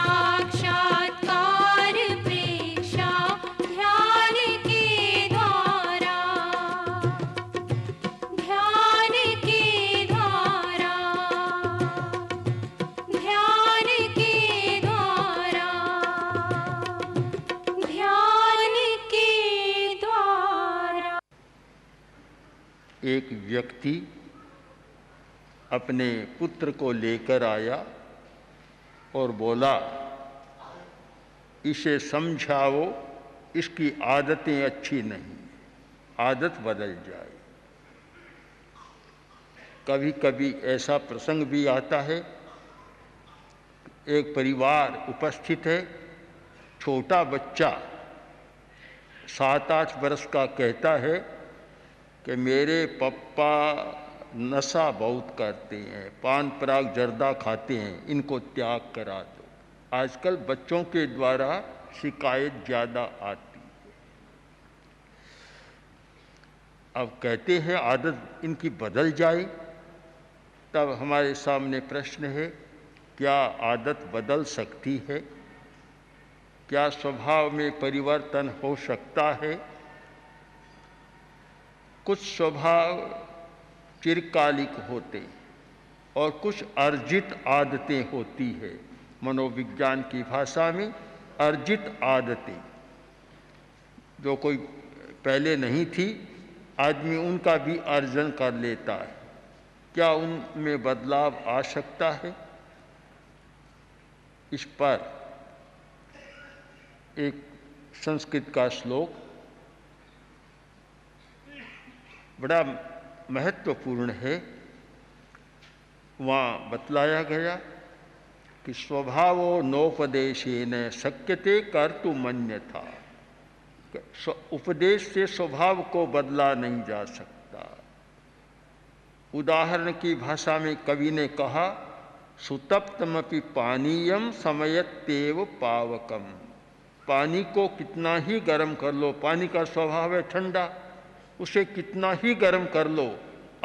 साक्षात्कार प्रेक्षा ध्यान के द्वारा, ध्यान के द्वारा, ध्यान के द्वारा, ध्यान के द्वारा। एक व्यक्ति अपने पुत्र को लेकर आया और बोला, इसे समझाओ, इसकी आदतें अच्छी नहीं, आदत बदल जाए। कभी कभी ऐसा प्रसंग भी आता है, एक परिवार उपस्थित है, छोटा बच्चा 7-8 वर्ष का कहता है कि मेरे पप्पा नशा बहुत करते हैं, पान पराग जर्दा खाते हैं, इनको त्याग करा दो। आजकल बच्चों के द्वारा शिकायत ज़्यादा आती है। अब कहते हैं आदत इनकी बदल जाए, तब हमारे सामने प्रश्न है, क्या आदत बदल सकती है? क्या स्वभाव में परिवर्तन हो सकता है? कुछ स्वभाव चिरकालिक होते और कुछ अर्जित आदतें होती है। मनोविज्ञान की भाषा में अर्जित आदतें, जो कोई पहले नहीं थी, आदमी उनका भी अर्जन कर लेता है। क्या उनमें बदलाव आ सकता है? इस पर एक संस्कृत का श्लोक बड़ा महत्वपूर्ण है। वहाँ बतलाया गया कि स्वभावो नोपदेशेन शक्यते कर्तुमन्यथा। उपदेश से स्वभाव को बदला नहीं जा सकता। उदाहरण की भाषा में कवि ने कहा, सुतप्तमपि पानीयम समयत्तेव पावकम। पानी को कितना ही गर्म कर लो, पानी का स्वभाव है ठंडा, उसे कितना ही गर्म कर लो,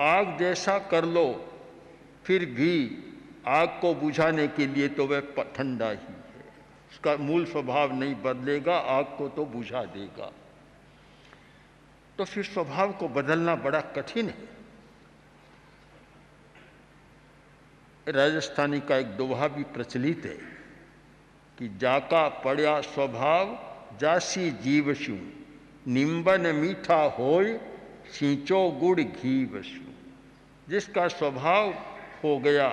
आग जैसा कर लो, फिर भी आग को बुझाने के लिए तो वह ठंडा ही है, उसका मूल स्वभाव नहीं बदलेगा, आग को तो बुझा देगा। तो फिर स्वभाव को बदलना बड़ा कठिन है। राजस्थानी का एक दोहा भी प्रचलित है कि जाका पड़ा स्वभाव जासी जीवशु, निंबन मीठा होय सींचो गुड़ घी वसु। जिसका स्वभाव हो गया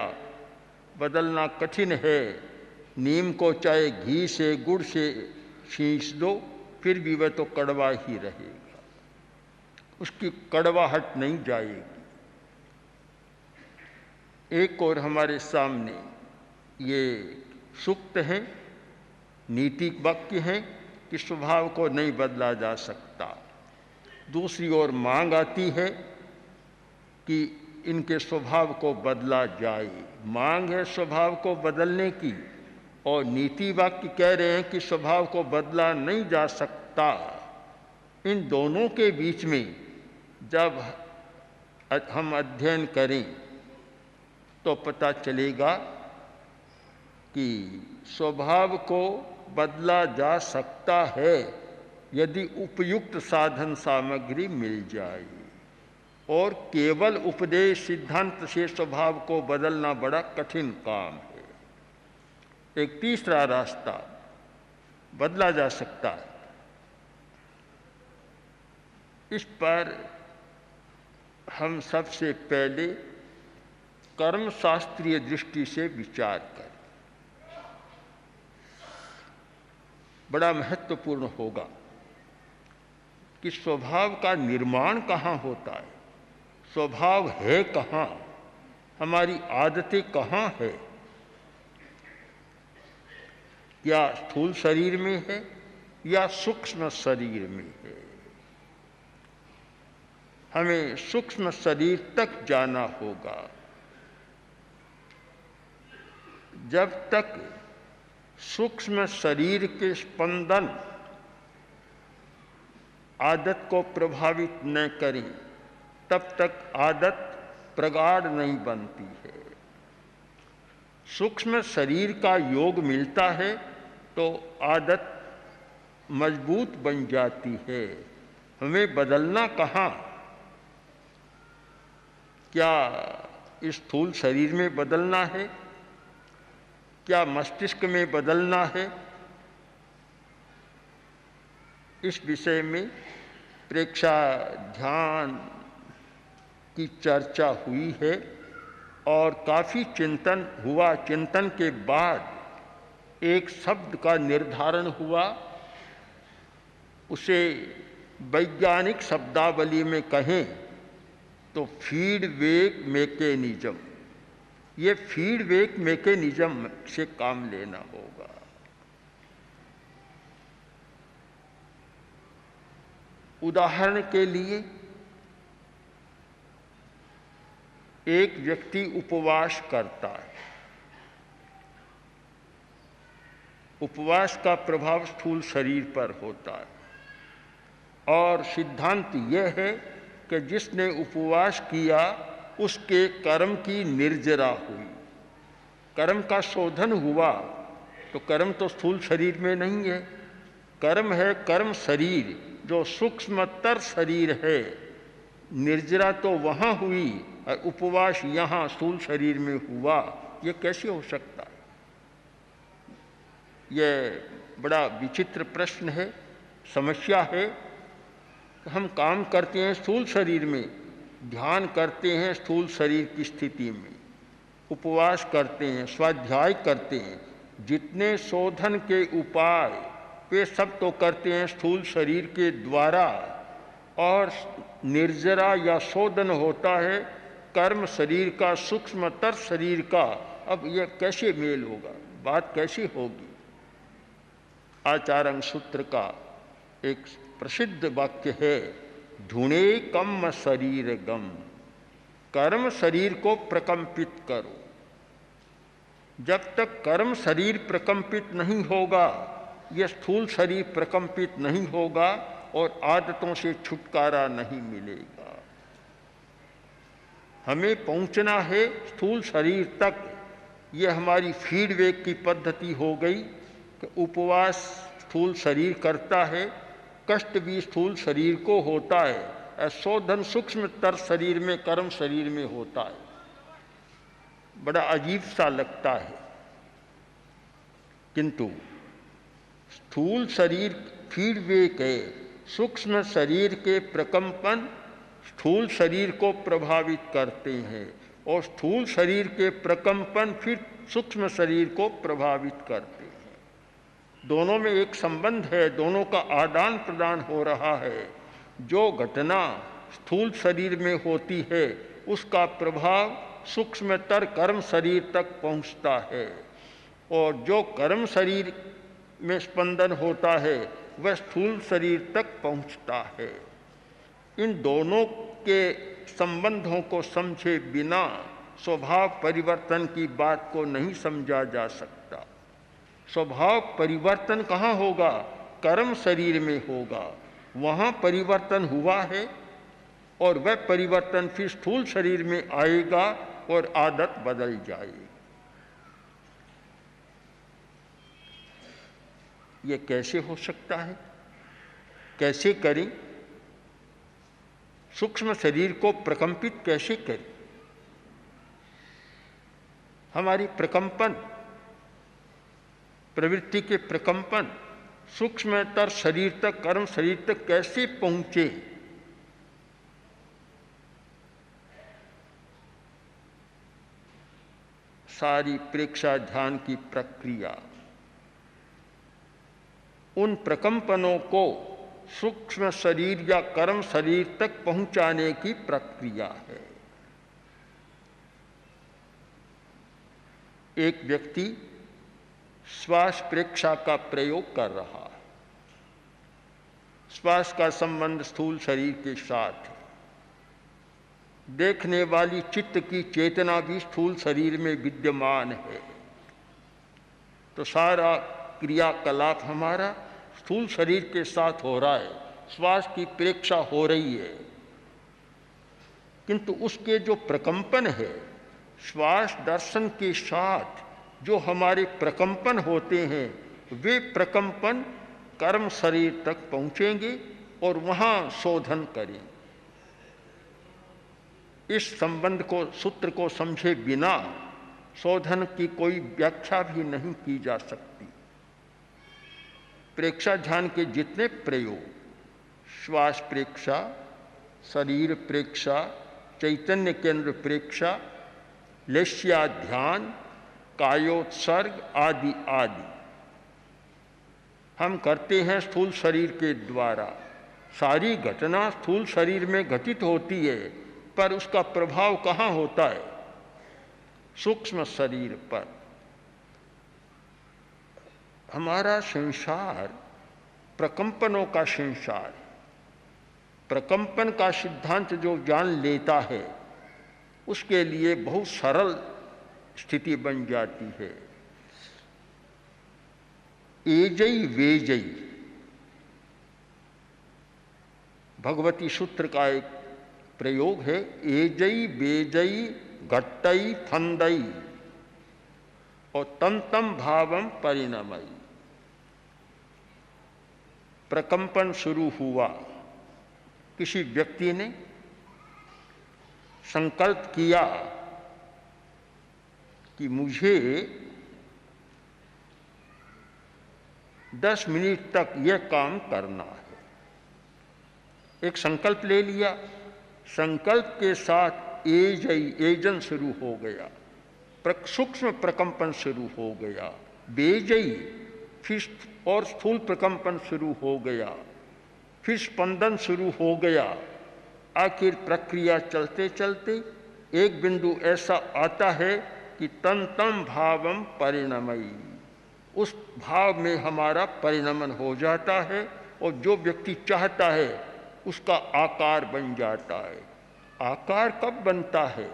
बदलना कठिन है, नीम को चाहे घी से गुड़ से सींच दो, फिर भी वह तो कड़वा ही रहेगा, उसकी कड़वाहट नहीं जाएगी। एक और हमारे सामने ये सूक्त हैं, नीति वाक्य हैं कि स्वभाव को नहीं बदला जा सकता। दूसरी ओर मांग आती है कि इनके स्वभाव को बदला जाए। मांग है स्वभाव को बदलने की, और नीति वाक्य कह रहे हैं कि स्वभाव को बदला नहीं जा सकता। इन दोनों के बीच में जब हम अध्ययन करें तो पता चलेगा कि स्वभाव को बदला जा सकता है यदि उपयुक्त साधन सामग्री मिल जाए, और केवल उपदेश सिद्धांत से स्वभाव को बदलना बड़ा कठिन काम है। एक तीसरा रास्ता बदला जा सकता है। इस पर हम सबसे पहले कर्म शास्त्रीय दृष्टि से विचार करें, बड़ा महत्वपूर्ण होगा कि स्वभाव का निर्माण कहाँ होता है, स्वभाव है कहाँ, हमारी आदतें कहाँ है। क्या स्थूल शरीर में है या सूक्ष्म शरीर में है? हमें सूक्ष्म शरीर तक जाना होगा। जब तक सूक्ष्म शरीर के स्पंदन आदत को प्रभावित न करें, तब तक आदत प्रगाढ़ नहीं बनती है। सूक्ष्म शरीर का योग मिलता है तो आदत मजबूत बन जाती है। हमें बदलना कहाँ? क्या इस स्थूल शरीर में बदलना है? क्या मस्तिष्क में बदलना है? इस विषय में प्रेक्षा ध्यान की चर्चा हुई है और काफ़ी चिंतन हुआ। चिंतन के बाद एक शब्द का निर्धारण हुआ, उसे वैज्ञानिक शब्दावली में कहें तो फीडबैक मैकेनिज्म। ये फीडबैक मैकेनिज्म से काम लेना होगा। उदाहरण के लिए एक व्यक्ति उपवास करता है। उपवास का प्रभाव स्थूल शरीर पर होता है और सिद्धांत यह है कि जिसने उपवास किया उसके कर्म की निर्जरा हुई, कर्म का शोधन हुआ। तो कर्म तो स्थूल शरीर में नहीं है, कर्म है कर्म शरीर जो सूक्ष्मतर शरीर है। निर्जरा तो वहाँ हुई और उपवास यहाँ स्थूल शरीर में हुआ। ये कैसे हो सकता है? यह बड़ा विचित्र प्रश्न है, समस्या है। हम काम करते हैं स्थूल शरीर में, ध्यान करते हैं स्थूल शरीर की स्थिति में, उपवास करते हैं, स्वाध्याय करते हैं, जितने शोधन के उपाय वे सब तो करते हैं स्थूल शरीर के द्वारा, और निर्जरा या शोधन होता है कर्म शरीर का, सूक्ष्मतर शरीर का। अब यह कैसे मेल होगा? बात कैसे होगी? आचार्य सूत्र का एक प्रसिद्ध वाक्य है, ढूंढे कम शरीर गम। कर्म शरीर को प्रकंपित करो। जब तक कर्म शरीर प्रकंपित नहीं होगा, यह स्थूल शरीर प्रकंपित नहीं होगा और आदतों से छुटकारा नहीं मिलेगा। हमें पहुंचना है स्थूल शरीर तक। यह हमारी फीडबैक की पद्धति हो गई कि उपवास स्थूल शरीर करता है, कष्ट भी स्थूल शरीर को होता है, शोधन सूक्ष्मतर शरीर में, कर्म शरीर में होता है। बड़ा अजीब सा लगता है, किंतु स्थूल शरीर फीडबैक है। सूक्ष्म शरीर के प्रकंपन स्थूल शरीर को प्रभावित करते हैं और स्थूल शरीर के प्रकंपन फिर सूक्ष्म शरीर को प्रभावित करते हैं। दोनों में एक संबंध है, दोनों का आदान प्रदान हो रहा है। जो घटना स्थूल शरीर में होती है उसका प्रभाव सूक्ष्मतर कर्म शरीर तक पहुंचता है, और जो कर्म शरीर में स्पंदन होता है वह स्थूल शरीर तक पहुंचता है। इन दोनों के संबंधों को समझे बिना स्वभाव परिवर्तन की बात को नहीं समझा जा सकता। स्वभाव परिवर्तन कहाँ होगा? कर्म शरीर में होगा। वहाँ परिवर्तन हुआ है और वह परिवर्तन फिर स्थूल शरीर में आएगा और आदत बदल जाएगी। ये कैसे हो सकता है? कैसे करें? सूक्ष्म शरीर को प्रकंपित कैसे करें? हमारी प्रकंपन, प्रवृत्ति के प्रकंपन सूक्ष्मतर शरीर तक, कर्म शरीर तक कैसे पहुंचे? सारी प्रेक्षा ध्यान की प्रक्रिया उन प्रकंपनों को सूक्ष्म शरीर या कर्म शरीर तक पहुंचाने की प्रक्रिया है। एक व्यक्ति श्वास प्रेक्षा का प्रयोग कर रहा है। श्वास का संबंध स्थूल शरीर के साथ है। देखने वाली चित्त की चेतना भी स्थूल शरीर में विद्यमान है। तो सारा क्रियाकलाप हमारा स्थूल शरीर के साथ हो रहा है। श्वास की प्रेक्षा हो रही है, किंतु उसके जो प्रकंपन है श्वास दर्शन के साथ जो हमारे प्रकंपन होते हैं वे प्रकंपन कर्म शरीर तक पहुँचेंगे और वहाँ शोधन करें। इस संबंध को, सूत्र को समझे बिना शोधन की कोई व्याख्या भी नहीं की जा सकती। प्रेक्षा ध्यान के जितने प्रयोग, श्वास प्रेक्षा, शरीर प्रेक्षा, चैतन्य केंद्र प्रेक्षा, लेश्या ध्यान, कायोत्सर्ग आदि आदि हम करते हैं स्थूल शरीर के द्वारा। सारी घटना स्थूल शरीर में घटित होती है, पर उसका प्रभाव कहाँ होता है? सूक्ष्म शरीर पर। हमारा संसार प्रकंपनों का संसार है। प्रकंपन का सिद्धांत जो जान लेता है उसके लिए बहुत सरल स्थिति बन जाती है। एजई वेजई भगवती सूत्र का एक प्रयोग है। एजई बेजई घट्टई फंदई और तम तम भावम परिणमई। प्रकंपन शुरू हुआ, किसी व्यक्ति ने संकल्प किया कि मुझे 10 मिनट तक यह काम करना है। एक संकल्प ले लिया, संकल्प के साथ एजन शुरू हो गया, सूक्ष्म प्रकंपन शुरू हो गया, बेजई फिर और स्थूल प्रकंपन शुरू हो गया, फिर स्पंदन शुरू हो गया। आखिर प्रक्रिया चलते चलते एक बिंदु ऐसा आता है कि तन तम भावम परिणमई, उस भाव में हमारा परिणमन हो जाता है और जो व्यक्ति चाहता है उसका आकार बन जाता है। आकार कब बनता है?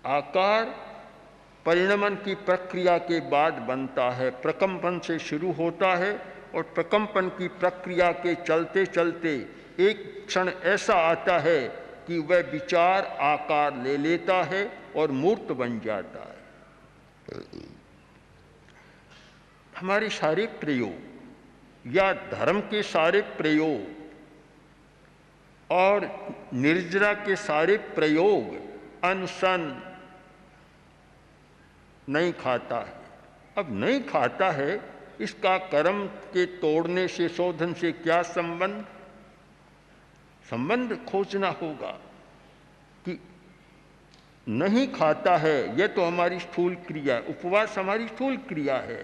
आकार परिणमन की प्रक्रिया के बाद बनता है। प्रकंपन से शुरू होता है और प्रकंपन की प्रक्रिया के चलते चलते एक क्षण ऐसा आता है कि वह विचार आकार ले लेता है और मूर्त बन जाता है। हमारे सारे प्रयोग या धर्म के सारे प्रयोग और निर्जरा के सारे प्रयोग अनशन नहीं खाता है। अब नहीं खाता है, इसका कर्म के तोड़ने से, शोधन से क्या संबंध? संबंध खोजना होगा कि नहीं खाता है, यह तो हमारी स्थूल क्रिया, उपवास हमारी स्थूल क्रिया है,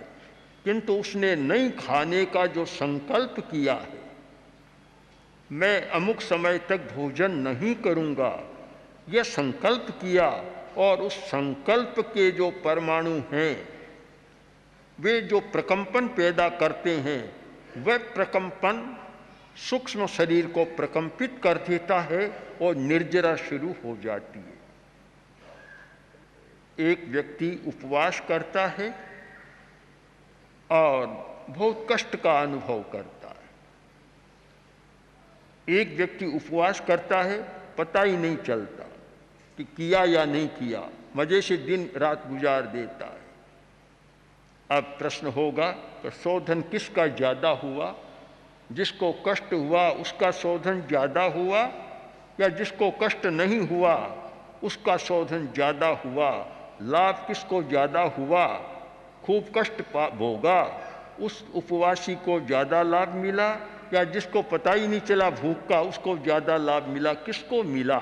किंतु उसने नहीं खाने का जो संकल्प किया है, मैं अमुक समय तक भोजन नहीं करूंगा, यह संकल्प किया और उस संकल्प के जो परमाणु हैं वे जो प्रकंपन पैदा करते हैं, वह प्रकंपन सूक्ष्म शरीर को प्रकंपित कर देता है और निर्जरा शुरू हो जाती है। एक व्यक्ति उपवास करता है और बहुत कष्ट का अनुभव करता है। एक व्यक्ति उपवास करता है, पता ही नहीं चलता कि किया या नहीं किया, मजे से दिन रात गुजार देता है। अब प्रश्न होगा कि शोधन किसका ज़्यादा हुआ? जिसको कष्ट हुआ उसका शोधन ज़्यादा हुआ या जिसको कष्ट नहीं हुआ उसका शोधन ज़्यादा हुआ? लाभ किसको ज़्यादा हुआ? खूब कष्ट भोगा उस उपवासी को ज़्यादा लाभ मिला या जिसको पता ही नहीं चला भूख का उसको ज़्यादा लाभ मिला? किसको मिला?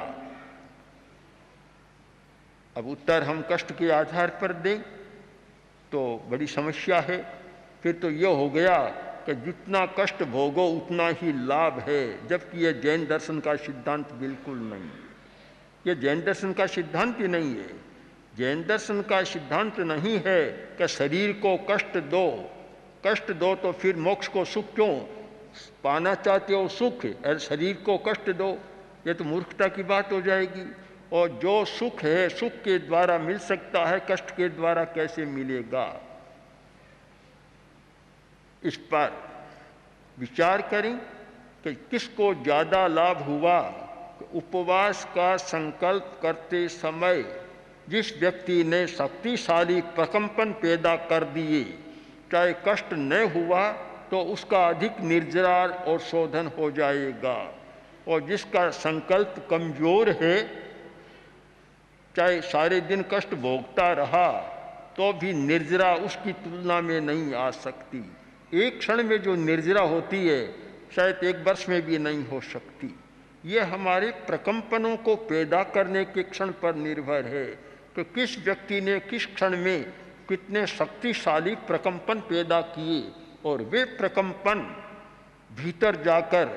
अब उत्तर हम कष्ट के आधार पर दें तो बड़ी समस्या है। फिर तो यह हो गया कि जितना कष्ट भोगो उतना ही लाभ है, जबकि यह जैन दर्शन का सिद्धांत बिल्कुल नहीं है। यह जैन दर्शन का सिद्धांत ही नहीं है। जैन दर्शन का सिद्धांत नहीं है कि शरीर को कष्ट दो तो फिर मोक्ष को सुख क्यों पाना चाहते हो? सुख और शरीर को कष्ट दो, यह तो मूर्खता की बात हो जाएगी। और जो सुख है सुख के द्वारा मिल सकता है, कष्ट के द्वारा कैसे मिलेगा? इस पर विचार करें कि किसको ज़्यादा लाभ हुआ। उपवास का संकल्प करते समय जिस व्यक्ति ने शक्तिशाली प्रकंपन पैदा कर दिए, चाहे कष्ट न हुआ तो उसका अधिक निर्जरार और शोधन हो जाएगा, और जिसका संकल्प कमजोर है, चाहे सारे दिन कष्ट भोगता रहा तो भी निर्जरा उसकी तुलना में नहीं आ सकती। एक क्षण में जो निर्जरा होती है शायद एक वर्ष में भी नहीं हो सकती। ये हमारे प्रकंपनों को पैदा करने के क्षण पर निर्भर है कि किस व्यक्ति ने किस क्षण में कितने शक्तिशाली प्रकंपन पैदा किए, और वे प्रकंपन भीतर जाकर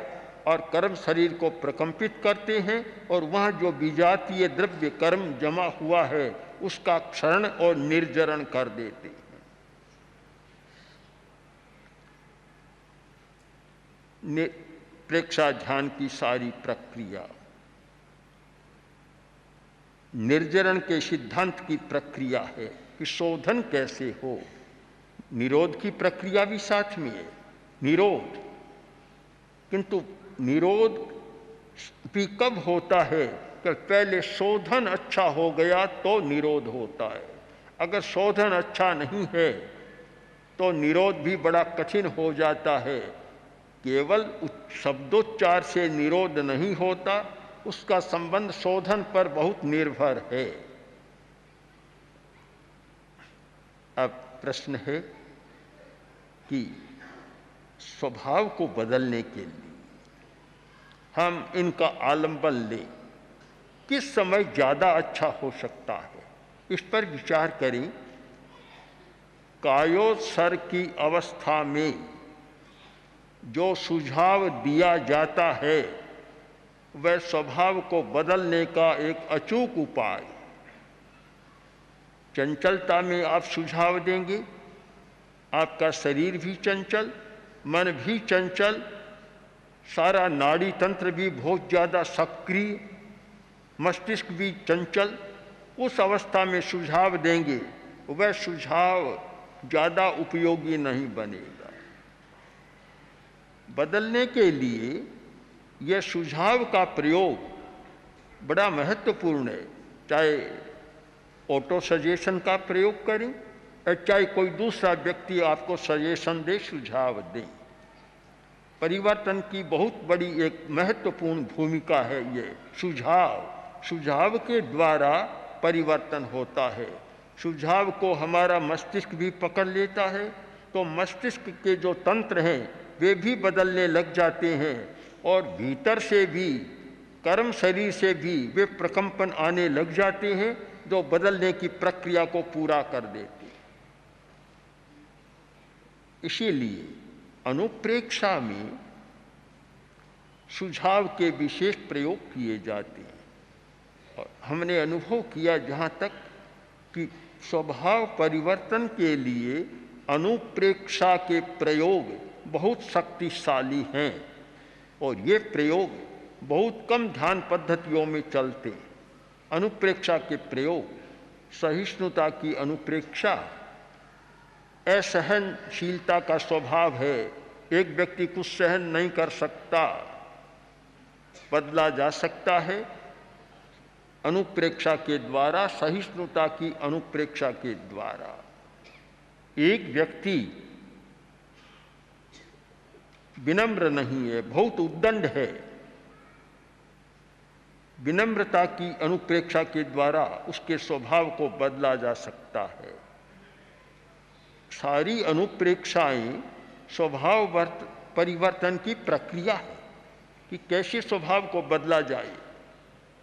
और कर्म शरीर को प्रकंपित करते हैं, और वहाँ जो विजातीय द्रव्य कर्म जमा हुआ है उसका क्षरण और निर्जरण कर देते हैं। प्रेक्षा ध्यान की सारी प्रक्रिया निर्जरण के सिद्धांत की प्रक्रिया है कि शोधन कैसे हो। निरोध की प्रक्रिया भी साथ में है, निरोध, किंतु निरोध भी कब होता है कि पहले शोधन अच्छा हो गया तो निरोध होता है। अगर शोधन अच्छा नहीं है तो निरोध भी बड़ा कठिन हो जाता है। केवल शब्दोच्चार से निरोध नहीं होता, उसका संबंध शोधन पर बहुत निर्भर है। अब प्रश्न है कि स्वभाव को बदलने के लिए हम इनका आलंबन लें, किस समय ज़्यादा अच्छा हो सकता है, इस पर विचार करें। कायोत्सर्ग की अवस्था में जो सुझाव दिया जाता है वह स्वभाव को बदलने का एक अचूक उपाय। चंचलता में आप सुझाव देंगे, आपका शरीर भी चंचल, मन भी चंचल, सारा नाड़ी तंत्र भी बहुत ज़्यादा सक्रिय, मस्तिष्क भी चंचल, उस अवस्था में सुझाव देंगे वह सुझाव ज़्यादा उपयोगी नहीं बनेगा। बदलने के लिए यह सुझाव का प्रयोग बड़ा महत्वपूर्ण है। चाहे ऑटो सजेशन का प्रयोग करें या चाहे कोई दूसरा व्यक्ति आपको सजेशन दे, सुझाव दे, परिवर्तन की बहुत बड़ी एक महत्वपूर्ण भूमिका है ये सुझाव। सुझाव के द्वारा परिवर्तन होता है। सुझाव को हमारा मस्तिष्क भी पकड़ लेता है तो मस्तिष्क के जो तंत्र हैं वे भी बदलने लग जाते हैं, और भीतर से भी, कर्म शरीर से भी वे प्रकंपन आने लग जाते हैं जो बदलने की प्रक्रिया को पूरा कर देते हैं। इसीलिए अनुप्रेक्षा में सुझाव के विशेष प्रयोग किए जाते हैं, और हमने अनुभव किया जहाँ तक कि स्वभाव परिवर्तन के लिए अनुप्रेक्षा के प्रयोग बहुत शक्तिशाली हैं, और ये प्रयोग बहुत कम ध्यान पद्धतियों में चलते हैं। अनुप्रेक्षा के प्रयोग, सहिष्णुता की अनुप्रेक्षा, असहनशीलता का स्वभाव है, एक व्यक्ति कुछ सहन नहीं कर सकता, बदला जा सकता है अनुप्रेक्षा के द्वारा, सहिष्णुता की अनुप्रेक्षा के द्वारा। एक व्यक्ति विनम्र नहीं है, बहुत उद्दंड है, विनम्रता की अनुप्रेक्षा के द्वारा उसके स्वभाव को बदला जा सकता है। सारी अनुप्रेक्षाएं स्वभाव परिवर्तन की प्रक्रिया है कि कैसे स्वभाव को बदला जाए,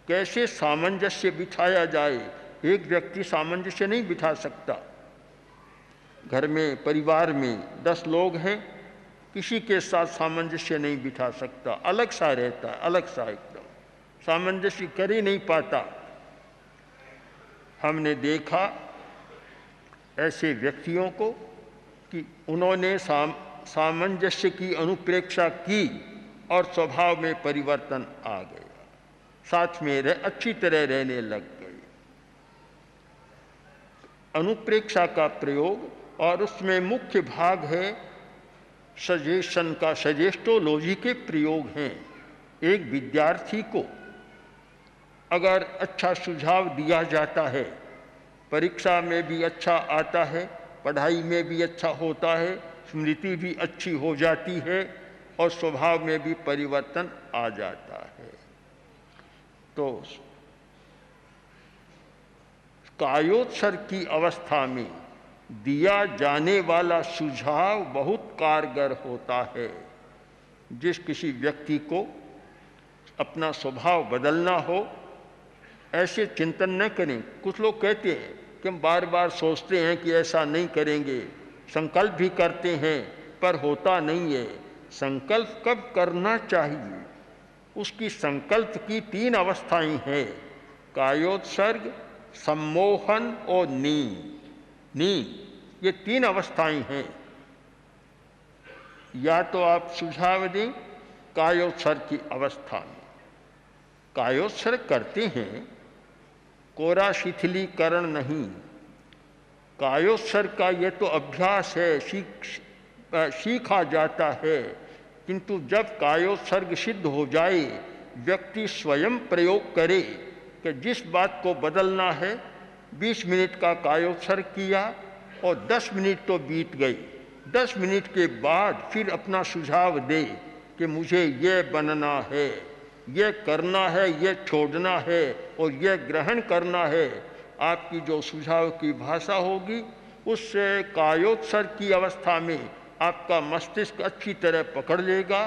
कैसे सामंजस्य बिठाया जाए। एक व्यक्ति सामंजस्य नहीं बिठा सकता। घर में, परिवार में 10 लोग हैं, किसी के साथ सामंजस्य नहीं बिठा सकता, अलग सा रहता है, अलग सा एकदम, सामंजस्य कर ही नहीं पाता। हमने देखा ऐसे व्यक्तियों को कि उन्होंने सामंजस्य की अनुप्रेक्षा की और स्वभाव में परिवर्तन आ गया, साथ में अच्छी तरह रहने लग गए। अनुप्रेक्षा का प्रयोग, और उसमें मुख्य भाग है सजेशन का, सजेस्टोलॉजी के प्रयोग हैं। एक विद्यार्थी को अगर अच्छा सुझाव दिया जाता है परीक्षा में भी अच्छा आता है, पढ़ाई में भी अच्छा होता है, स्मृति भी अच्छी हो जाती है और स्वभाव में भी परिवर्तन आ जाता है। तो कायोत्सर्ग की अवस्था में दिया जाने वाला सुझाव बहुत कारगर होता है। जिस किसी व्यक्ति को अपना स्वभाव बदलना हो, ऐसे चिंतन न करें। कुछ लोग कहते हैं कि हम बार बार सोचते हैं कि ऐसा नहीं करेंगे, संकल्प भी करते हैं पर होता नहीं है। संकल्प कब करना चाहिए, उसकी संकल्प की 3 अवस्थाएं हैं, कायोत्सर्ग, सम्मोहन और नींद। ये 3 अवस्थाएं हैं। या तो आप सुझाव दें कायोत्सर्ग की अवस्था में। कायोत्सर्ग करते हैं, कोरा शिथिलीकरण नहीं। कायोत्सर्ग का ये तो अभ्यास है, सीखा जाता है, किंतु जब कायोत्सर्ग सिद्ध हो जाए, व्यक्ति स्वयं प्रयोग करे कि जिस बात को बदलना है, 20 मिनट का कायोत्सर्ग किया और 10 मिनट तो बीत गई, 10 मिनट के बाद फिर अपना सुझाव दे कि मुझे ये बनना है, ये करना है, ये छोड़ना है और ये ग्रहण करना है। आपकी जो सुझाव की भाषा होगी, उससे कायोत्सर्ग की अवस्था में आपका मस्तिष्क अच्छी तरह पकड़ लेगा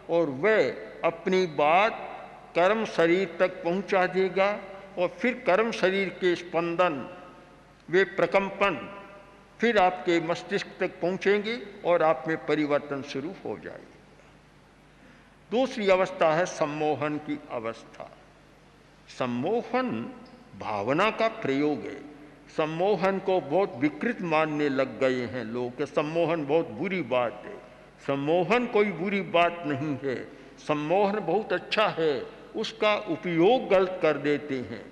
और वह अपनी बात कर्म शरीर तक पहुंचा देगा और फिर कर्म शरीर के स्पंदन, वे प्रकंपन फिर आपके मस्तिष्क तक पहुंचेंगे और आप में परिवर्तन शुरू हो जाएगा। दूसरी अवस्था है सम्मोहन की अवस्था। सम्मोहन भावना का प्रयोग है। सम्मोहन को बहुत विकृत मानने लग गए हैं लोग कि सम्मोहन बहुत बुरी बात है। सम्मोहन कोई बुरी बात नहीं है, सम्मोहन बहुत अच्छा है, उसका उपयोग गलत कर देते हैं।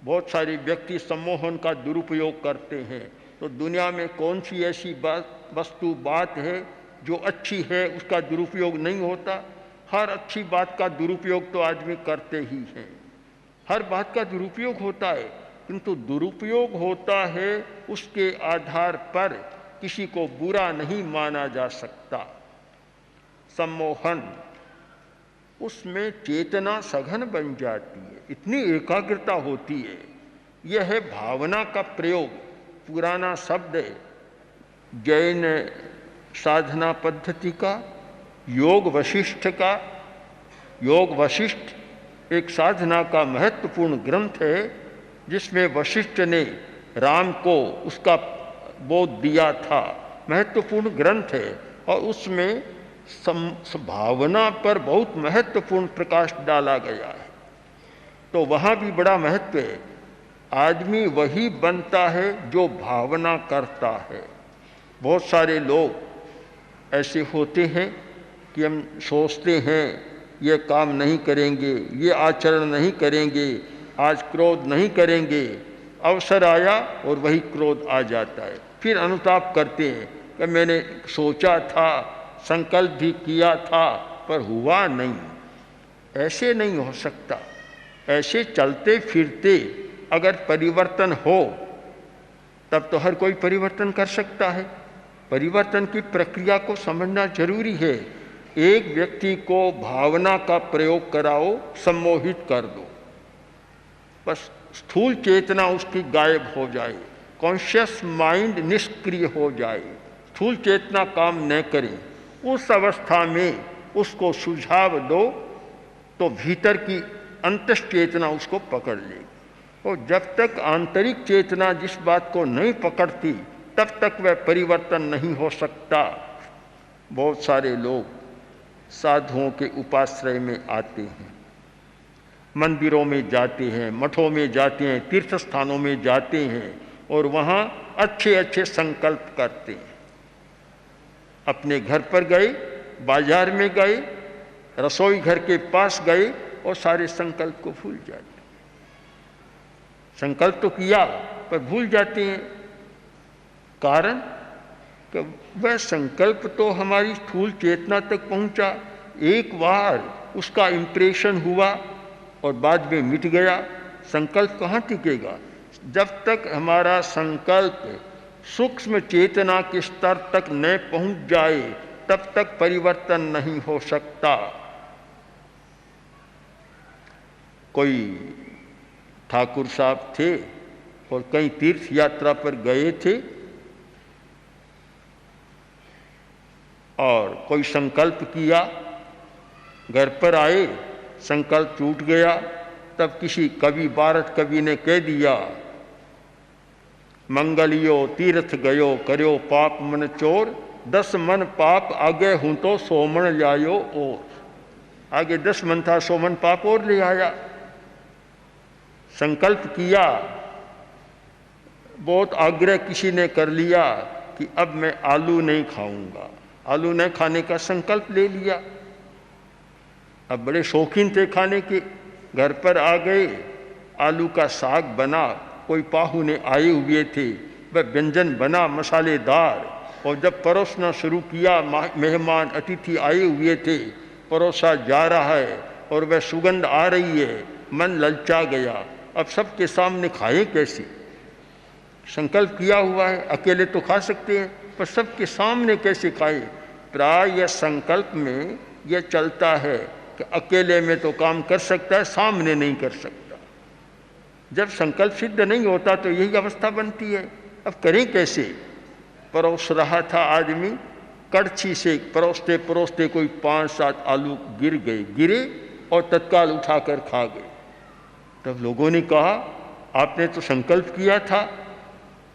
बहुत सारे व्यक्ति सम्मोहन का दुरुपयोग करते हैं। तो दुनिया में कौन सी ऐसी बात है जो अच्छी है, उसका दुरुपयोग नहीं होता? हर अच्छी बात का दुरुपयोग तो आदमी करते ही हैं, हर बात का दुरुपयोग होता है, किंतु दुरुपयोग होता है उसके आधार पर किसी को बुरा नहीं माना जा सकता। सम्मोहन, उसमें चेतना सघन बन जाती है, इतनी एकाग्रता होती है। यह है भावना का प्रयोग। पुराना शब्द है जैन साधना पद्धति का, योग वशिष्ठ का। योग वशिष्ठ एक साधना का महत्वपूर्ण ग्रंथ है, जिसमें वशिष्ठ ने राम को उसका बोध दिया था। महत्वपूर्ण ग्रंथ है और उसमें भावना पर बहुत महत्वपूर्ण प्रकाश डाला गया है। तो वहाँ भी बड़ा महत्व है। आदमी वही बनता है जो भावना करता है। बहुत सारे लोग ऐसे होते हैं कि हम सोचते हैं ये काम नहीं करेंगे, ये आचरण नहीं करेंगे, आज क्रोध नहीं करेंगे, अवसर आया और वही क्रोध आ जाता है। फिर अनुताप करते हैं कि मैंने सोचा था, संकल्प भी किया था, पर हुआ नहीं। ऐसे नहीं हो सकता। ऐसे चलते फिरते अगर परिवर्तन हो तब तो हर कोई परिवर्तन कर सकता है। परिवर्तन की प्रक्रिया को समझना जरूरी है। एक व्यक्ति को भावना का प्रयोग कराओ, सम्मोहित कर दो, बस स्थूल चेतना उसकी गायब हो जाए, कॉन्शियस माइंड निष्क्रिय हो जाए, स्थूल चेतना काम न करे, उस अवस्था में उसको सुझाव दो तो भीतर की अंतश्चेतना उसको पकड़ लेगी। और जब तक आंतरिक चेतना जिस बात को नहीं पकड़ती तब तक वह परिवर्तन नहीं हो सकता। बहुत सारे लोग साधुओं के उपाश्रय में आते हैं, मंदिरों में जाते हैं, मठों में जाते हैं, तीर्थ स्थानों में जाते हैं और वहाँ अच्छे अच्छे संकल्प करते हैं। अपने घर पर गए, बाजार में गए, रसोई घर के पास गए और सारे संकल्प को भूल जाते। संकल्प तो किया पर भूल जाते हैं। कारण कि वह संकल्प तो हमारी स्थूल चेतना तक पहुंचा, एक बार उसका इम्प्रेशन हुआ और बाद में मिट गया। संकल्प कहाँ टिकेगा? जब तक हमारा संकल्प सूक्ष्म चेतना के स्तर तक न पहुंच जाए तब तक परिवर्तन नहीं हो सकता। कोई ठाकुर साहब थे और कहीं तीर्थ यात्रा पर गए थे और कोई संकल्प किया, घर पर आए, संकल्प टूट गया। तब किसी कवि, भारत कवि ने कह दिया, मंगलियो तीर्थ गयो करो पाप मन चोर, 10 मन पाप आगे हूं तो 100 मन लायो और। आगे 10 मन था, 100 मन पाप और ले आया। संकल्प किया, बहुत आग्रह किसी ने कर लिया कि अब मैं आलू नहीं खाऊंगा, आलू नहीं खाने का संकल्प ले लिया। अब बड़े शौकीन थे खाने के, घर पर आ गए, आलू का साग बना, कोई पाहुने आए हुए थे, वह व्यंजन बना मसालेदार, और जब परोसना शुरू किया, मेहमान अतिथि आए हुए थे, परोसा जा रहा है और वह सुगंध आ रही है, मन ललचा गया। अब सबके सामने खाए कैसे? संकल्प किया हुआ है, अकेले तो खा सकते हैं, पर सबके सामने कैसे खाए? प्राय यह संकल्प में यह चलता है कि अकेले में तो काम कर सकता है, सामने नहीं कर सकता। जब संकल्प सिद्ध नहीं होता तो यही अवस्था बनती है। अब करें कैसे? परोस रहा था आदमी, कड़छी से परोसते परोसते कोई 5-7 आलू गिरे और तत्काल उठाकर खा गए। तब लोगों ने कहा, आपने तो संकल्प किया था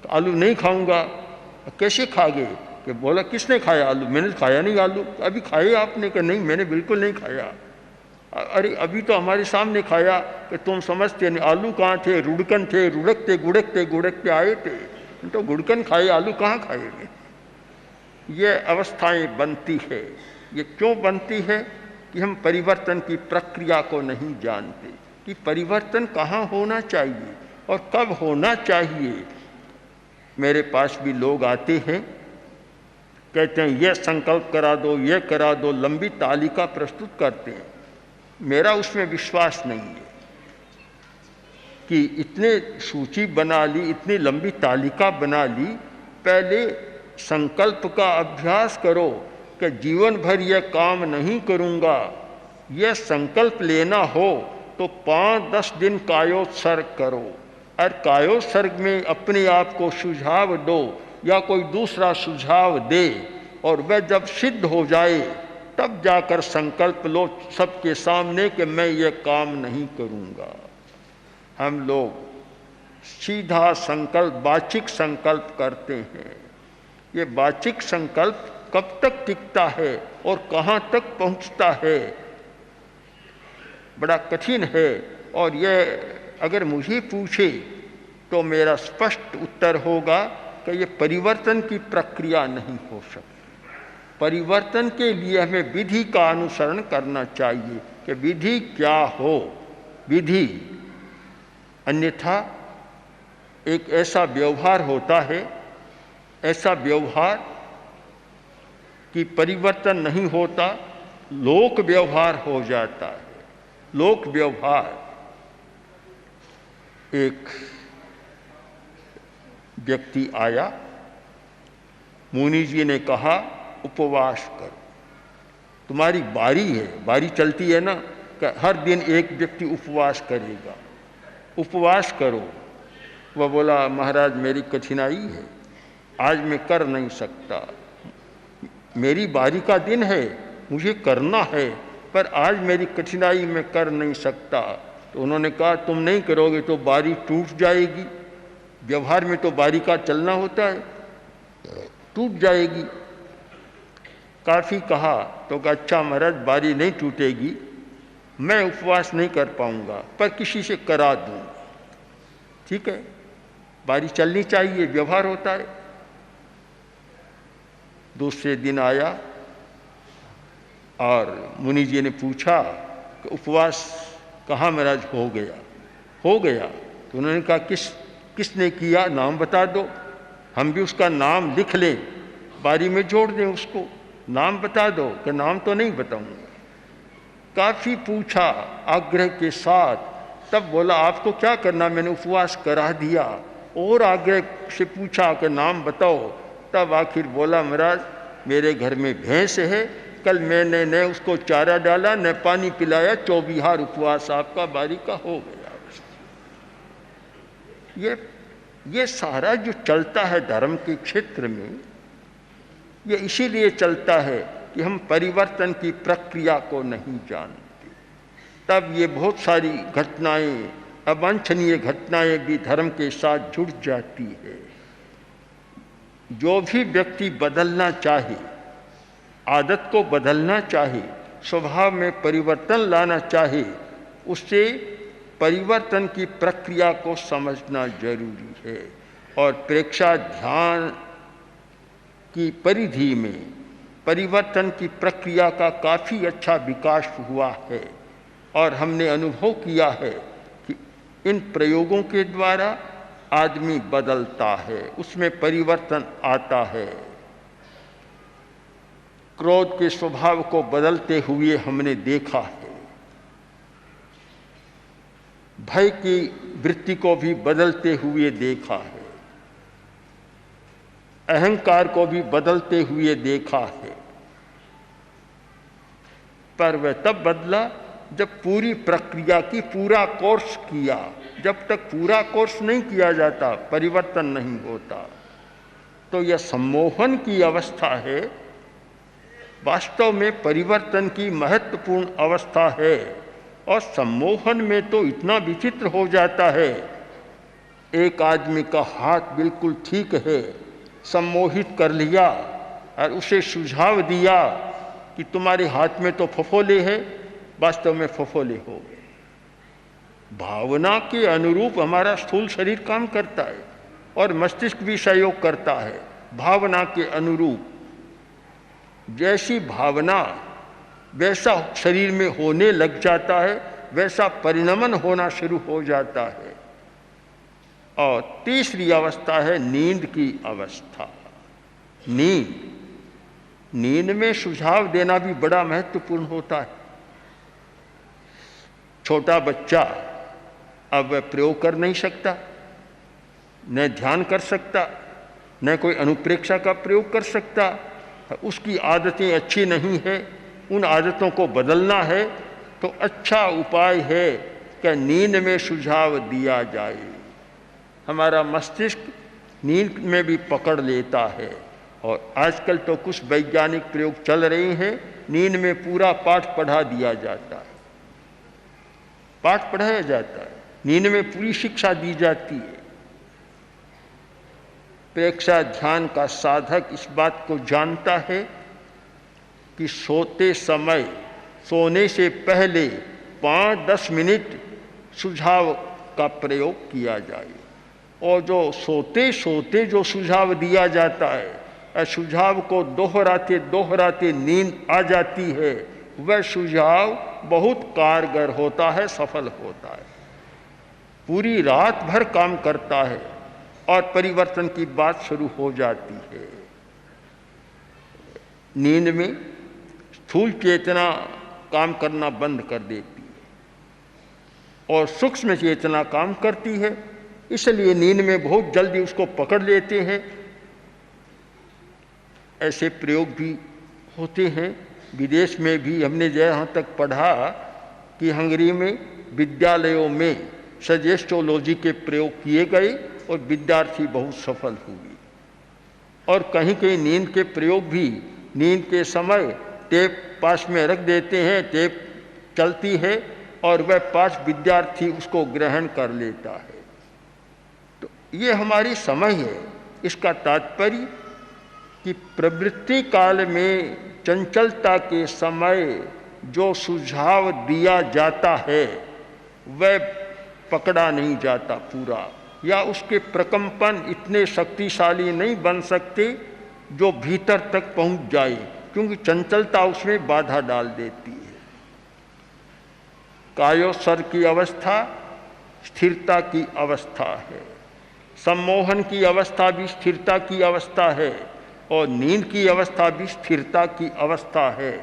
तो आलू नहीं खाऊंगा, कैसे खा गए? कि बोला, किसने खाया आलू? मैंने खाया नहीं आलू। अभी खाए आपने? कि नहीं, मैंने बिल्कुल नहीं खाया। अरे अभी तो हमारे सामने खाया। कि तुम समझते नहीं, आलू कहाँ थे? रुड़कन थे, रुड़कते गुड़कते गुड़कते आए थे, तो गुड़कन खाए, आलू कहाँ खाएंगे? ये अवस्थाएं बनती है। ये क्यों बनती है? कि हम परिवर्तन की प्रक्रिया को नहीं जानते कि परिवर्तन कहाँ होना चाहिए और कब होना चाहिए। मेरे पास भी लोग आते हैं, कहते हैं ये संकल्प करा दो, ये करा दो, लंबी तालिका प्रस्तुत करते हैं। मेरा उसमें विश्वास नहीं है कि इतने सूची बना ली, इतनी लंबी तालिका बना ली। पहले संकल्प का अभ्यास करो कि जीवन भर यह काम नहीं करूँगा। यह संकल्प लेना हो तो 5-10 दिन कायोत्सर्ग करो, और कायोत्सर्ग में अपने आप को सुझाव दो या कोई दूसरा सुझाव दे, और वह जब सिद्ध हो जाए तब जाकर संकल्प लो सबके सामने कि मैं ये काम नहीं करूँगा। हम लोग सीधा संकल्प, वाचिक संकल्प करते हैं। ये वाचिक संकल्प कब तक टिकता है और कहाँ तक पहुँचता है, बड़ा कठिन है। और यह अगर मुझे पूछे तो मेरा स्पष्ट उत्तर होगा कि ये परिवर्तन की प्रक्रिया नहीं हो सकती। परिवर्तन के लिए हमें विधि का अनुसरण करना चाहिए कि विधि क्या हो। विधि अन्यथा एक ऐसा व्यवहार होता है, ऐसा व्यवहार कि परिवर्तन नहीं होता, लोक व्यवहार हो जाता है। लोक व्यवहार, एक व्यक्ति आया, मुनि जी ने कहा उपवास करो, तुम्हारी बारी है, बारी चलती है ना, कि हर दिन एक व्यक्ति उपवास करेगा, उपवास करो। वह बोला, महाराज मेरी कठिनाई है, आज मैं कर नहीं सकता, मेरी बारी का दिन है, मुझे करना है, पर आज मेरी कठिनाई में कर नहीं सकता। तो उन्होंने कहा, तुम नहीं करोगे तो बारी टूट जाएगी। व्यवहार में तो बारी का चलना होता है, टूट जाएगी। काफ़ी कहा तो कहा, अच्छा महाराज बारी नहीं टूटेगी, मैं उपवास नहीं कर पाऊंगा, पर किसी से करा दूंगा। ठीक है, बारी चलनी चाहिए, व्यवहार होता है। दूसरे दिन आया और मुनि जी ने पूछा कि उपवास कहाँ महाराज हो गया? हो गया। तो उन्होंने कहा, किसने किया, नाम बता दो, हम भी उसका नाम लिख लें, बारी में जोड़ दें उसको। नाम बता दो। कि नाम तो नहीं बताऊंगा। काफ़ी पूछा आग्रह के साथ, तब बोला आपको क्या करना, मैंने उपवास करा दिया। और आगे से पूछा कि नाम बताओ, तब आखिर बोला महाराज मेरे घर में भैंस है, कल मैंने न उसको चारा डाला न पानी पिलाया, 24 उपवास आपका बारी का हो गया। ये सारा जो चलता है धर्म के क्षेत्र में, ये इसीलिए चलता है कि हम परिवर्तन की प्रक्रिया को नहीं जानते। तब ये बहुत सारी घटनाएं, अवांछनीय घटनाएं भी धर्म के साथ जुड़ जाती है। जो भी व्यक्ति बदलना चाहे, आदत को बदलना चाहे, स्वभाव में परिवर्तन लाना चाहे, उससे परिवर्तन की प्रक्रिया को समझना जरूरी है। और प्रेक्षा ध्यान की परिधि में परिवर्तन की प्रक्रिया का काफ़ी अच्छा विकास हुआ है और हमने अनुभव किया है कि इन प्रयोगों के द्वारा आदमी बदलता है, उसमें परिवर्तन आता है। क्रोध के स्वभाव को बदलते हुए हमने देखा है, भय की वृत्ति को भी बदलते हुए देखा है, अहंकार को भी बदलते हुए देखा है। पर वह तब बदला जब पूरी प्रक्रिया की पूरा कोर्स किया। जब तक पूरा कोर्स नहीं किया जाता परिवर्तन नहीं होता। तो यह सम्मोहन की अवस्था है, वास्तव में परिवर्तन की महत्वपूर्ण अवस्था है। और सम्मोहन में तो इतना विचित्र हो जाता है, एक आदमी का हाथ बिल्कुल ठीक है, सम्मोहित कर लिया और उसे सुझाव दिया कि तुम्हारे हाथ में तो फफोले है, वास्तव में फफोले हो गए। भावना के अनुरूप हमारा स्थूल शरीर काम करता है और मस्तिष्क भी सहयोग करता है। भावना के अनुरूप जैसी भावना वैसा शरीर में होने लग जाता है, वैसा परिणमन होना शुरू हो जाता है। और तीसरी अवस्था है नींद की अवस्था। नींद में सुझाव देना भी बड़ा महत्वपूर्ण होता है। छोटा बच्चा अब वह प्रयोग कर नहीं सकता, न ध्यान कर सकता, न कोई अनुप्रेक्षा का प्रयोग कर सकता। उसकी आदतें अच्छी नहीं है, उन आदतों को बदलना है। तो अच्छा उपाय है कि नींद में सुझाव दिया जाए। हमारा मस्तिष्क नींद में भी पकड़ लेता है। और आजकल तो कुछ वैज्ञानिक प्रयोग चल रहे हैं, नींद में पूरा पाठ पढ़ा दिया जाता है, पाठ पढ़ाया जाता है, नींद में पूरी शिक्षा दी जाती है। प्रेक्षा ध्यान का साधक इस बात को जानता है कि सोते समय, सोने से पहले 5-10 मिनट सुझाव का प्रयोग किया जाए। और जो सोते सोते जो सुझाव दिया जाता है, सुझाव को दोहराते दोहराते नींद आ जाती है, वह सुझाव बहुत कारगर होता है, सफल होता है, पूरी रात भर काम करता है और परिवर्तन की बात शुरू हो जाती है। नींद में स्थूल चेतना काम करना बंद कर देती है और सूक्ष्म चेतना काम करती है, इसलिए नींद में बहुत जल्दी उसको पकड़ लेते हैं। ऐसे प्रयोग भी होते हैं विदेश में भी। हमने जहाँ तक पढ़ा कि हंगरी में विद्यालयों में सजेस्टोलॉजी के प्रयोग किए गए और विद्यार्थी बहुत सफल हुए। और कहीं कहीं नींद के प्रयोग भी, नींद के समय टेप पास में रख देते हैं, टेप चलती है और वह पास विद्यार्थी उसको ग्रहण कर लेता है। तो ये हमारी समझ है। इसका तात्पर्य कि प्रवृत्ति काल में चंचलता के समय जो सुझाव दिया जाता है वह पकड़ा नहीं जाता पूरा, या उसके प्रकंपन इतने शक्तिशाली नहीं बन सकते जो भीतर तक पहुंच जाए, क्योंकि चंचलता उसमें बाधा डाल देती है। कायोत्सर्ग की अवस्था स्थिरता की अवस्था है, सम्मोहन की अवस्था भी स्थिरता की अवस्था है और नींद की अवस्था भी स्थिरता की अवस्था है।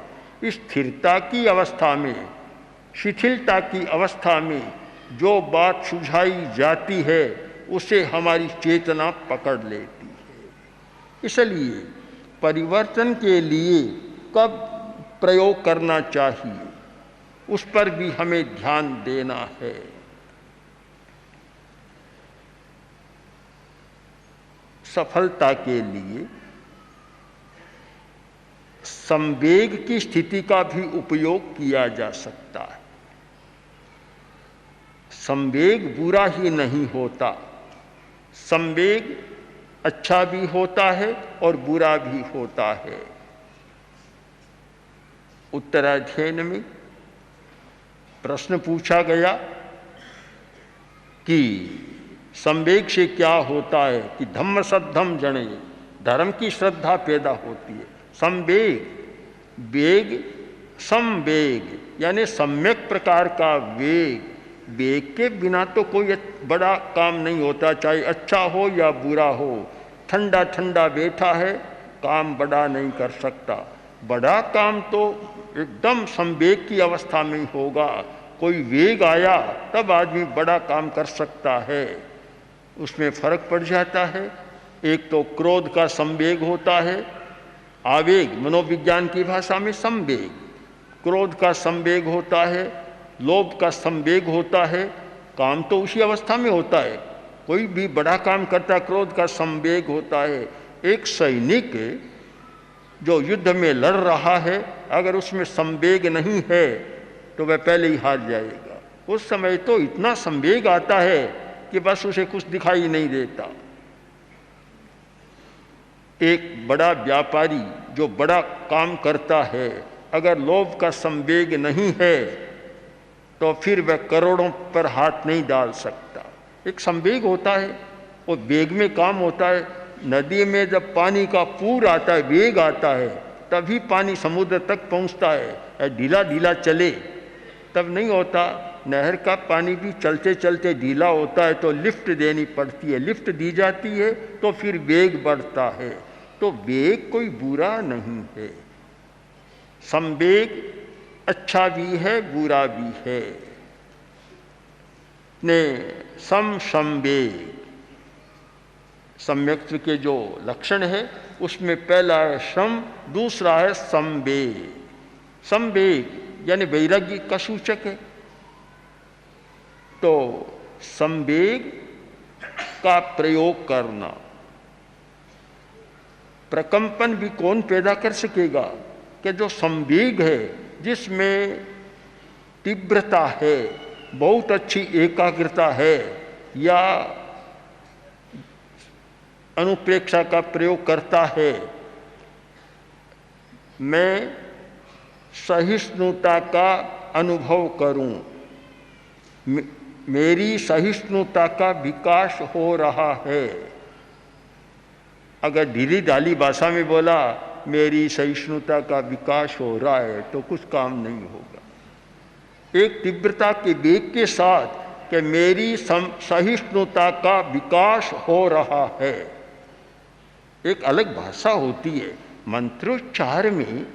इस स्थिरता की अवस्था में, शिथिलता की अवस्था में जो बात सुझाई जाती है उसे हमारी चेतना पकड़ लेती है। इसलिए परिवर्तन के लिए कब प्रयोग करना चाहिए उस पर भी हमें ध्यान देना है। सफलता के लिए संवेग की स्थिति का भी उपयोग किया जा सकता है। संवेग बुरा ही नहीं होता, संवेग अच्छा भी होता है और बुरा भी होता है। उत्तराध्ययन में प्रश्न पूछा गया कि संवेग से क्या होता है, कि धम्म सद्धम जने, धर्म की श्रद्धा पैदा होती है। संवेग, वेग, संवेग यानी सम्यक प्रकार का वेग। वेग के बिना तो कोई बड़ा काम नहीं होता, चाहे अच्छा हो या बुरा हो। ठंडा ठंडा बैठा है, काम बड़ा नहीं कर सकता। बड़ा काम तो एकदम संवेग की अवस्था में ही होगा। कोई वेग आया तब आदमी बड़ा काम कर सकता है। उसमें फर्क पड़ जाता है। एक तो क्रोध का संवेग होता है, आवेग मनोविज्ञान की भाषा में संवेग। क्रोध का संवेग होता है, लोभ का संवेग होता है। काम तो उसी अवस्था में होता है। कोई भी बड़ा काम करता है, क्रोध का संवेग होता है। एक सैनिक जो युद्ध में लड़ रहा है, अगर उसमें संवेग नहीं है तो वह पहले ही हार जाएगा। उस समय तो इतना संवेग आता है कि बस उसे कुछ दिखाई नहीं देता। एक बड़ा व्यापारी जो बड़ा काम करता है, अगर लोभ का संवेग नहीं है तो फिर वह करोड़ों पर हाथ नहीं डाल सकता। एक संवेग होता है, वो वेग में काम होता है। नदी में जब पानी का पूर आता है, वेग आता है, तभी पानी समुद्र तक पहुंचता है। ढीला ढीला चले तब नहीं होता। नहर का पानी भी चलते चलते ढीला होता है तो लिफ्ट देनी पड़ती है। लिफ्ट दी जाती है तो फिर वेग बढ़ता है। तो वेग कोई बुरा नहीं है। संवेग अच्छा भी है, बुरा भी है। ने संवेग, सम्यक्त्व के जो लक्षण है उसमें पहला है सम, दूसरा है संवेग। संवेग यानी वैराग्य का सूचक है। तो संवेग का प्रयोग करना, प्रकंपन भी कौन पैदा कर सकेगा कि जो संवेग है, जिसमें तीव्रता है, बहुत अच्छी एकाग्रता है, या अनुप्रेक्षा का प्रयोग करता है। मैं सहिष्णुता का अनुभव करूं, मेरी सहिष्णुता का विकास हो रहा है। अगर ढीली ढाली भाषा में बोला मेरी सहिष्णुता का विकास हो रहा है तो कुछ काम नहीं होगा। एक तीव्रता के वेग के साथ कि मेरी सहिष्णुता का विकास हो रहा है, एक अलग भाषा होती है। मंत्रोच्चार में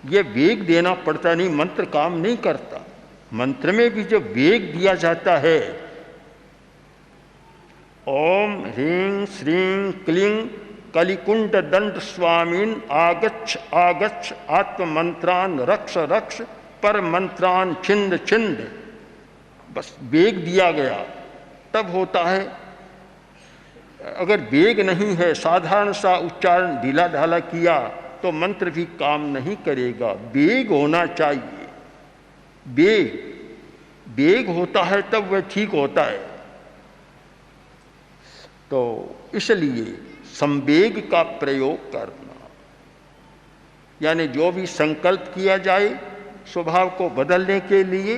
यह वेग देना पड़ता नहीं, मंत्र काम नहीं करता। मंत्र में भी जो वेग दिया जाता है, ओम ह्रीं श्रीं क्लीं कलिकुंड दंड स्वामीन आगच्छ आगच्छ आत्ममंत्रान रक्ष रक्ष पर मंत्रान छिंद छिंद, बस वेग दिया गया तब होता है। अगर वेग नहीं है, साधारण सा उच्चारण ढीला ढाला किया तो मंत्र भी काम नहीं करेगा। वेग होना चाहिए। वेग होता है तब वह ठीक होता है। तो इसलिए संवेग का प्रयोग करना, यानी जो भी संकल्प किया जाए स्वभाव को बदलने के लिए,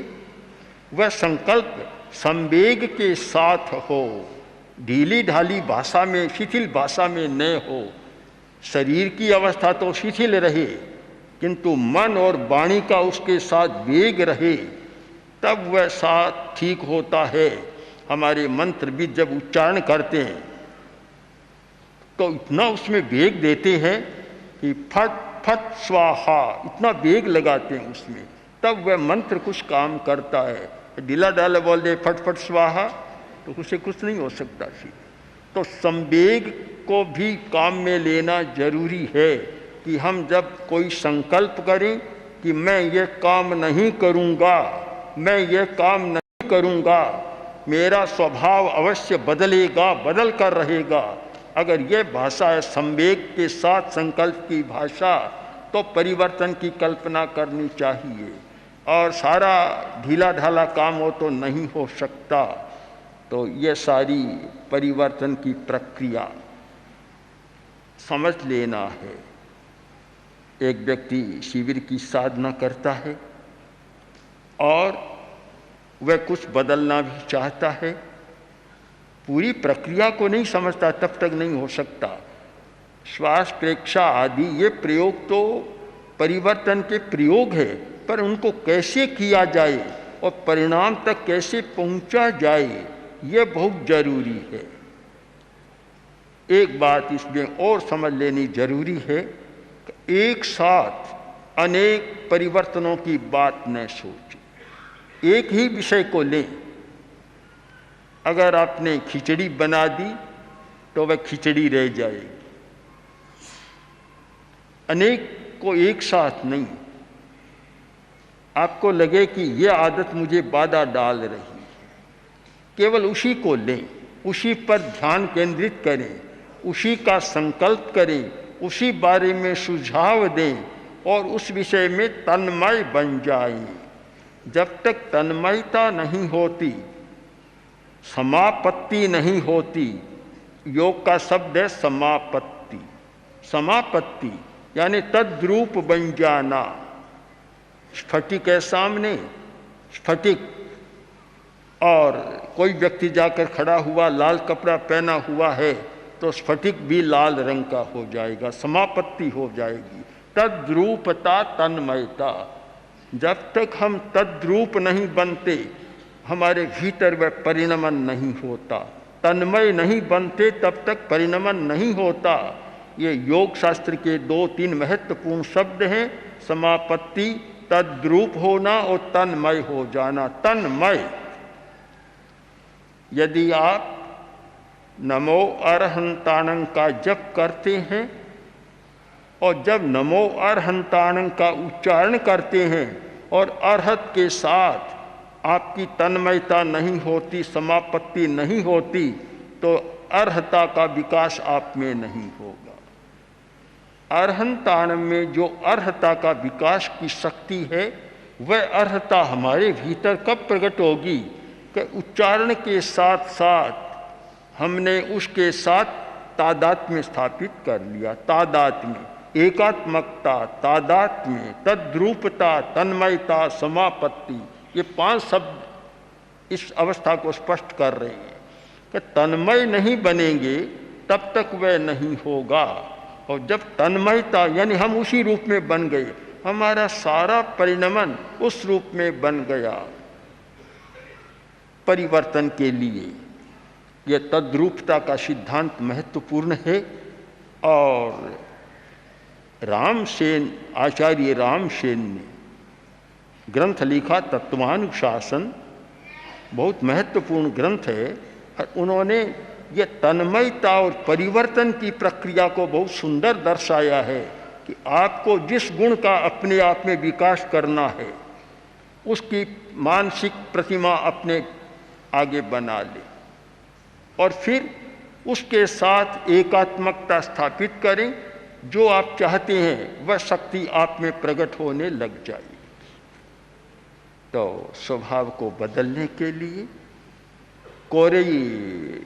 वह संकल्प संवेग के साथ हो, ढीली ढाली भाषा में, शिथिल भाषा में न हो। शरीर की अवस्था तो शिथिल रहे, किंतु मन और वाणी का उसके साथ वेग रहे, तब वह साथ ठीक होता है। हमारे मंत्र भी जब उच्चारण करते हैं तो इतना उसमें वेग देते हैं कि फट फट स्वाहा, इतना वेग लगाते हैं उसमें, तब वह मंत्र कुछ काम करता है। ढीला ढाला बोल दे फट फट स्वाहा तो उससे कुछ नहीं हो सकता। तो संवेग को भी काम में लेना जरूरी है कि हम जब कोई संकल्प करें कि मैं ये काम नहीं करूँगा, मैं ये काम नहीं करूँगा, मेरा स्वभाव अवश्य बदलेगा, बदल कर रहेगा। अगर ये भाषा है संवेग के साथ संकल्प की भाषा, तो परिवर्तन की कल्पना करनी चाहिए। और सारा ढीला ढाला काम हो तो नहीं हो सकता। तो ये सारी परिवर्तन की प्रक्रिया समझ लेना है। एक व्यक्ति शिविर की साधना करता है और वह कुछ बदलना भी चाहता है, पूरी प्रक्रिया को नहीं समझता, तब तक नहीं हो सकता। श्वास प्रेक्षा आदि ये प्रयोग तो परिवर्तन के प्रयोग है, पर उनको कैसे किया जाए और परिणाम तक कैसे पहुंचा जाए ये बहुत जरूरी है। एक बात इसमें और समझ लेनी जरूरी है कि एक साथ अनेक परिवर्तनों की बात न सोचें। एक ही विषय को लें। अगर आपने खिचड़ी बना दी तो वह खिचड़ी रह जाएगी। अनेक को एक साथ नहीं। आपको लगे कि यह आदत मुझे बाधा डाल रही है, केवल उसी को लें, उसी पर ध्यान केंद्रित करें, उसी का संकल्प करें, उसी बारे में सुझाव दें और उस विषय में तन्मय बन जाएं। जब तक तन्मयता नहीं होती, समापत्ति नहीं होती। योग का शब्द है समापत्ति। समापत्ति यानी तद्रूप बन जाना। स्फटिक है सामने, स्फटिक, और कोई व्यक्ति जाकर खड़ा हुआ, लाल कपड़ा पहना हुआ है, तो स्फटिक भी लाल रंग का हो जाएगा, समापत्ति हो जाएगी। तद्रूपता, तन्मयता। जब तक हम तद्रूप नहीं बनते, हमारे भीतर वह परिणमन नहीं होता। तन्मय नहीं बनते तब तक परिणमन नहीं होता। ये योग शास्त्र के 2-3 महत्वपूर्ण शब्द हैं, समापत्ति, तद्रूप होना और तन्मय हो जाना। तन्मय, यदि आप नमो अरहंताणं का जप करते हैं और जब नमो अरहंताणं का उच्चारण करते हैं और अरहत के साथ आपकी तन्मयता नहीं होती, समापत्ति नहीं होती, तो अर्हता का विकास आप में नहीं होगा। अरहंताण में जो अर्हता का विकास की शक्ति है, वह अर्हता हमारे भीतर कब प्रकट होगी कि उच्चारण के साथ साथ हमने उसके साथ तादात्म्य स्थापित कर लिया। तादात्म्य, एकात्मकता, तादात्म्य, तद्रूपता, तन्मयता, समापत्ति, ये 5 शब्द इस अवस्था को स्पष्ट कर रहे हैं कि तन्मय नहीं बनेंगे तब तक वह नहीं होगा। और जब तन्मयता यानी हम उसी रूप में बन गए, हमारा सारा परिणमन उस रूप में बन गया। परिवर्तन के लिए यह तद्रूपता का सिद्धांत महत्वपूर्ण है। और रामसेन, आचार्य रामसेन ने ग्रंथ लिखा तत्वानुशासन, बहुत महत्वपूर्ण ग्रंथ है। उन्होंने ये तन्मयता और परिवर्तन की प्रक्रिया को बहुत सुंदर दर्शाया है कि आपको जिस गुण का अपने आप में विकास करना है, उसकी मानसिक प्रतिमा अपने आगे बना ले और फिर उसके साथ एकात्मकता स्थापित करें। जो आप चाहते हैं वह शक्ति आप में प्रकट होने लग जाए। तो स्वभाव को बदलने के लिए कोई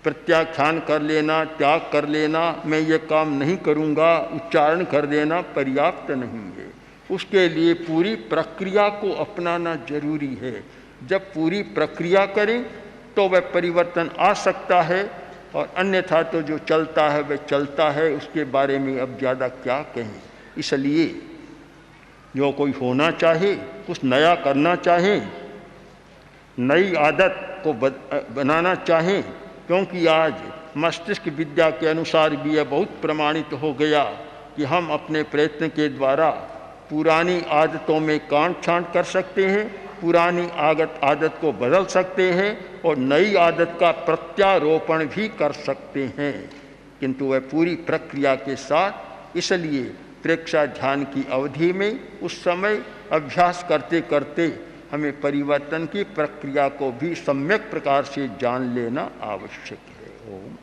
प्रत्याख्यान कर लेना, त्याग कर लेना, मैं ये काम नहीं करूँगा, उच्चारण कर देना पर्याप्त नहीं है। उसके लिए पूरी प्रक्रिया को अपनाना जरूरी है। जब पूरी प्रक्रिया करें तो वह परिवर्तन आ सकता है, और अन्यथा तो जो चलता है वह चलता है, उसके बारे में अब ज़्यादा क्या कहें। इसलिए जो कोई होना चाहे, कुछ नया करना चाहे, नई आदत को बनाना चाहें, क्योंकि आज मस्तिष्क विद्या के अनुसार भी यह बहुत प्रमाणित हो गया कि हम अपने प्रयत्न के द्वारा पुरानी आदतों में काट छांट कर सकते हैं पुरानी आदत को बदल सकते हैं और नई आदत का प्रत्यारोपण भी कर सकते हैं, किंतु वह पूरी प्रक्रिया के साथ। इसलिए प्रेक्षा ध्यान की अवधि में उस समय अभ्यास करते करते हमें परिवर्तन की प्रक्रिया को भी सम्यक प्रकार से जान लेना आवश्यक है। ओम